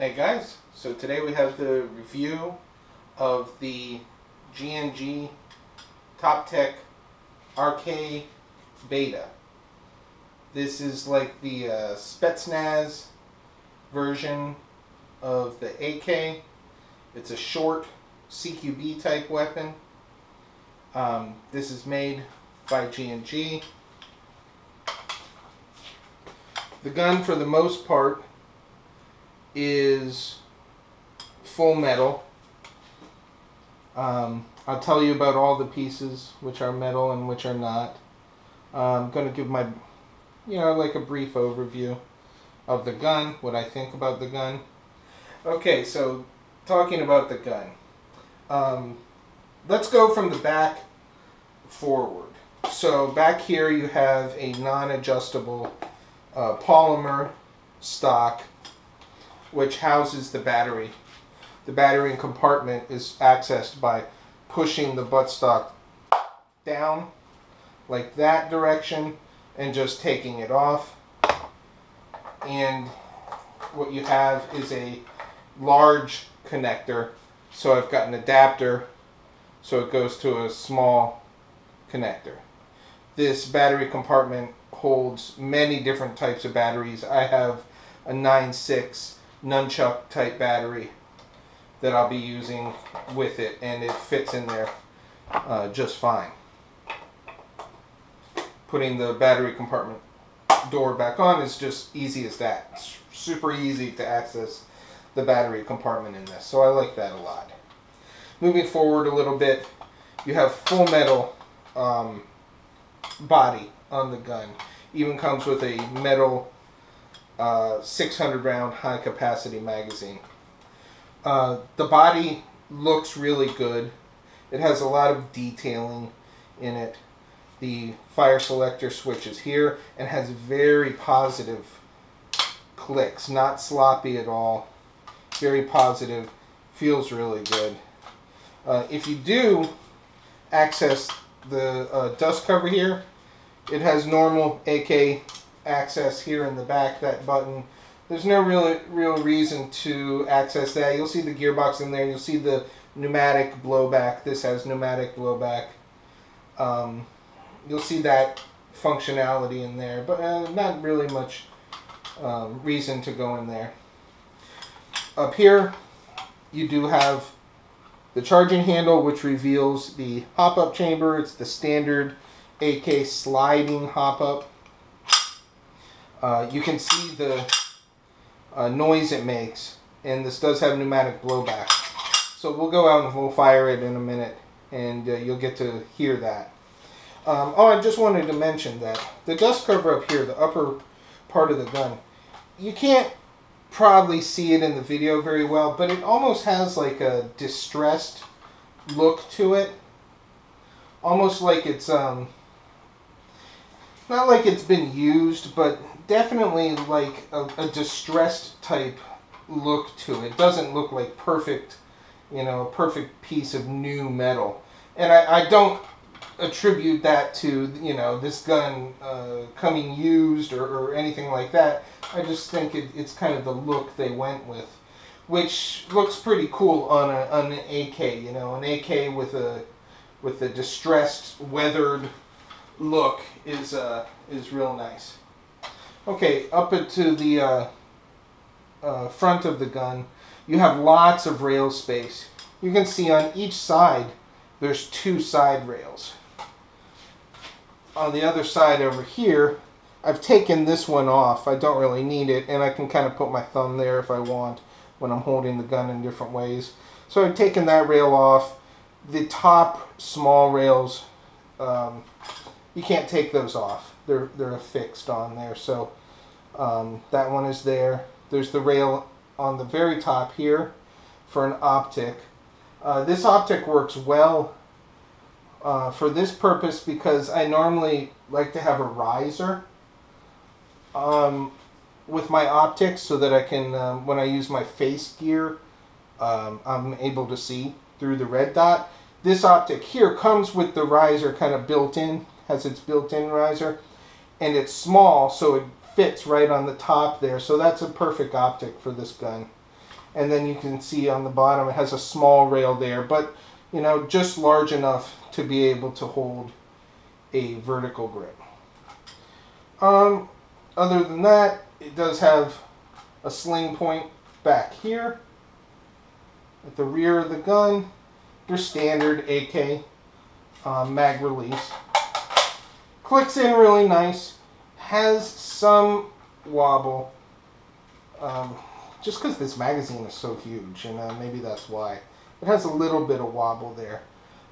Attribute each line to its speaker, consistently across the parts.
Speaker 1: Hey guys, so today we have the review of the G&G Top Tech RK Beta. This is like the Spetsnaz version of the AK. It's a short CQB type weapon. This is made by G&G. The gun, for the most part, is full metal. I'll tell you about all the pieces which are metal and which are not. I'm going to give my, like a brief overview of the gun, what I think about the gun. Okay, so talking about the gun. Let's go from the back forward. So back here you have a non-adjustable polymer stock which houses the battery. The battery compartment is accessed by pushing the buttstock down like that direction and just taking it off. And what you have is a large connector. So I've got an adapter so it goes to a small connector. This battery compartment holds many different types of batteries. I have a 9.6 nunchuck type battery that I'll be using with it, and it fits in there just fine. Putting the battery compartment door back on is just easy as that. It's super easy to access the battery compartment in this, so I like that a lot. Moving forward a little bit, you have full metal body on the gun. Even comes with a metal 600 round high capacity magazine. The body looks really good. It has a lot of detailing in it. The fire selector switch is here and has very positive clicks, not sloppy at all. Very positive, feels really good. If you do access the dust cover here, it has normal AK access here in the back, that button. There's no real reason to access that. You'll see the gearbox in there. You'll see the pneumatic blowback. This has pneumatic blowback. You'll see that functionality in there, but not really much reason to go in there. Up here, you do have the charging handle, which reveals the hop-up chamber. It's the standard AK sliding hop-up. You can see the noise it makes, and this does have pneumatic blowback. So we'll go out and we'll fire it in a minute, and you'll get to hear that. I just wanted to mention that the dust cover up here, the upper part of the gun, you can't probably see it in the video very well, but it almost has like a distressed look to it. Almost like it's, not like it's been used, but definitely like a distressed type look to it. It doesn't look like perfect, a perfect piece of new metal. And I don't attribute that to, this gun coming used or anything like that. I just think it's kind of the look they went with, which looks pretty cool on an AK. An AK with a distressed, weathered look is real nice. Okay, up into the front of the gun, you have lots of rail space. You can see on each side there's 2 side rails. On the other side over here, I've taken this one off. I don't really need it, and I can kind of put my thumb there if I want when I'm holding the gun in different ways. So I've taken that rail off. The top small rails, you can't take those off. They're affixed on there. So that one is there. There's the rail on the very top here for an optic. This optic works well for this purpose because I normally like to have a riser with my optics so that I can, when I use my face gear, I'm able to see through the red dot. This optic here comes with the riser kind of built in, has its built-in riser, and it's small so it fits right on the top there, so that's a perfect optic for this gun. and then you can see on the bottom it has a small rail there, but you know, just large enough to be able to hold a vertical grip. Other than that, it does have a sling point back here at the rear of the gun. Your standard AK mag release. Clicks in really nice. Has some wobble. Just because this magazine is so huge, and maybe that's why. It has a little bit of wobble there.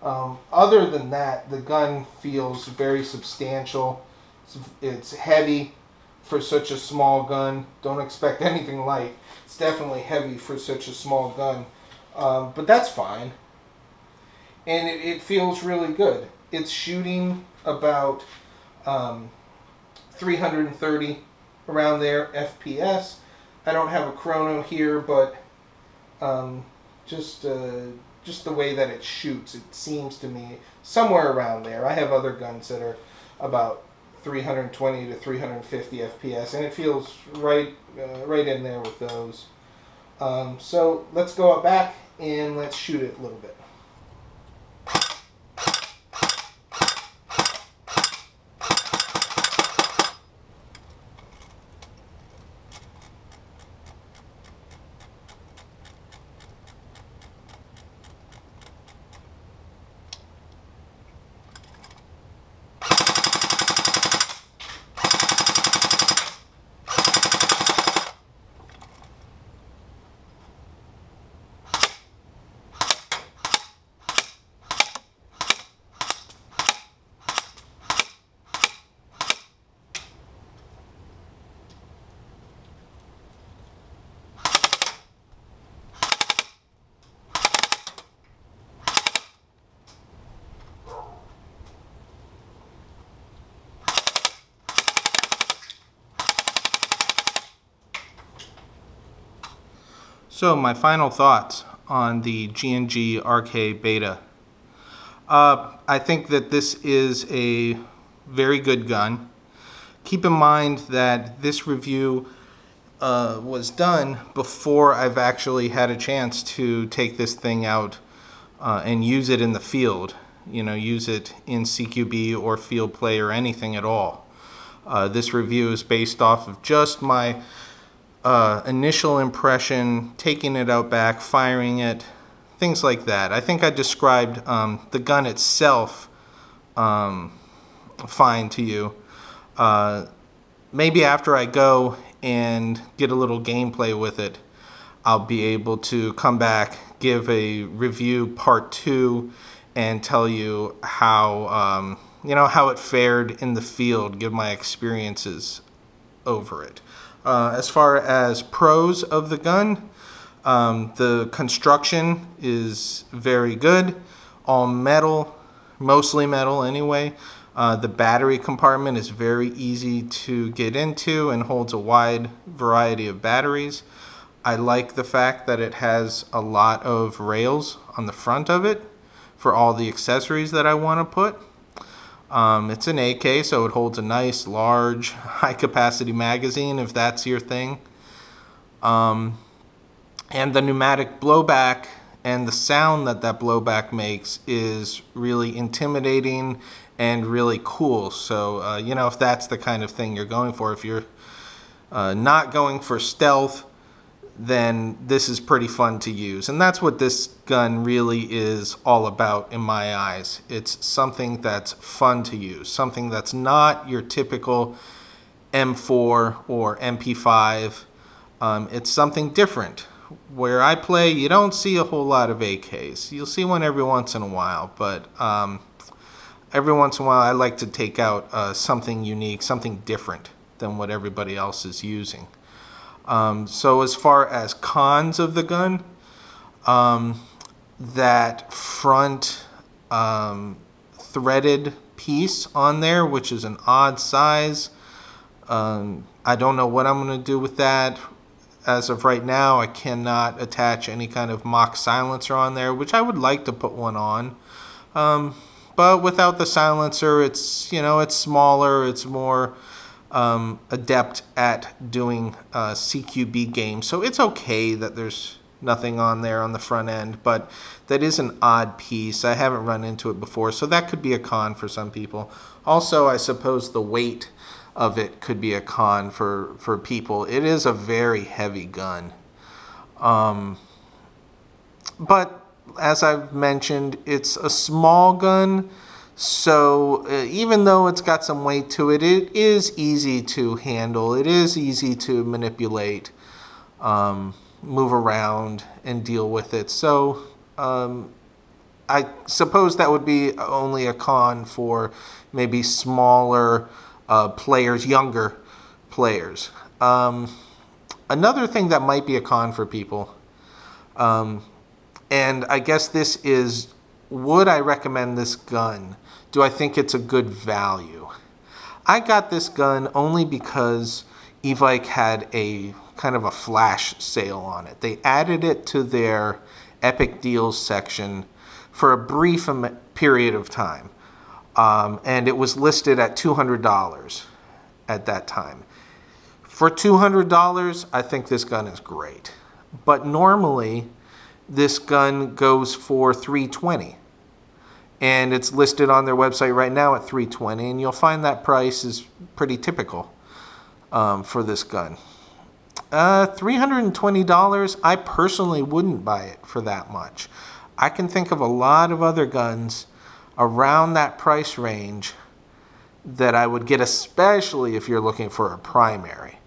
Speaker 1: Other than that, the gun feels very substantial. It's heavy for such a small gun. Don't expect anything light. It's definitely heavy for such a small gun. But that's fine. And it feels really good. It's shooting about 330 around there FPS. I don't have a chrono here, but just the way that it shoots, it seems to me somewhere around there. I have other guns that are about 320 to 350 FPS, and it feels right in there with those. So let's go out back and let's shoot it a little bit. So my final thoughts on the G&G RK Beta. I think that this is a very good gun. Keep in mind that this review was done before I've actually had a chance to take this thing out and use it in the field. You know, use it in CQB or field play or anything at all. This review is based off of just my initial impression, taking it out back, firing it, things like that. I think I described the gun itself fine to you. Maybe after I go and get a little gameplay with it, I'll be able to come back, give a review part 2, and tell you how how it fared in the field, give my experiences over it. As far as pros of the gun, the construction is very good, all metal, mostly metal anyway. The battery compartment is very easy to get into and holds a wide variety of batteries. I like the fact that it has a lot of rails on the front of it for all the accessories that I want to put. It's an AK, so it holds a nice, large, high-capacity magazine, if that's your thing. And the pneumatic blowback and the sound that that blowback makes is really intimidating and really cool. So, if that's the kind of thing you're going for, if you're not going for stealth, then this is pretty fun to use. And that's what this gun really is all about in my eyes. It's something that's fun to use, something that's not your typical M4 or MP5. It's something different. Where I play, you don't see a whole lot of AKs. You'll see one every once in a while, but every once in a while I like to take out something unique, something different than what everybody else is using. So as far as cons of the gun, that front threaded piece on there, which is an odd size, I don't know what I'm going to do with that. As of right now, I cannot attach any kind of mock silencer on there, which I would like to put one on. But without the silencer, it's, it's smaller, it's more adept at doing CQB games. So it's okay that there's nothing on there on the front end, but that is an odd piece. I haven't run into it before, so that could be a con for some people. Also, I suppose the weight of it could be a con for people. It is a very heavy gun. But as I've mentioned, it's a small gun, so even though it's got some weight to it, it is easy to handle. It is easy to manipulate, move around, and deal with it. So I suppose that would be only a con for maybe smaller players, younger players. Another thing that might be a con for people, and I guess this is, would I recommend this gun? Do I think it's a good value? I got this gun only because Evike had a kind of a flash sale on it. They added it to their Epic Deals section for a brief period of time. And it was listed at $200 at that time. For $200, I think this gun is great. But normally, this gun goes for $320. And it's listed on their website right now at $320, and you'll find that price is pretty typical for this gun. $320, I personally wouldn't buy it for that much. I can think of a lot of other guns around that price range that I would get, especially if you're looking for a primary.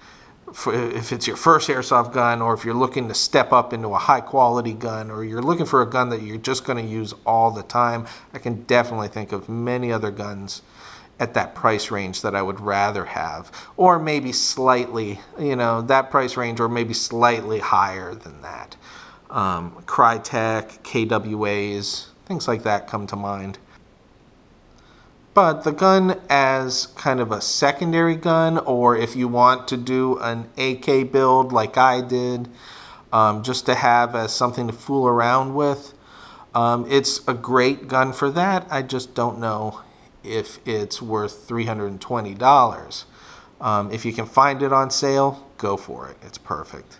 Speaker 1: If it's your first airsoft gun, or if you're looking to step up into a high quality gun, or you're looking for a gun that you're just going to use all the time, I can definitely think of many other guns at that price range that I would rather have, or maybe slightly, that price range, or maybe slightly higher than that. Crytek, KWAs, things like that come to mind. But the gun as kind of a secondary gun, or if you want to do an AK build like I did, just to have as something to fool around with, it's a great gun for that. I just don't know if it's worth $320. If you can find it on sale, go for it. It's perfect.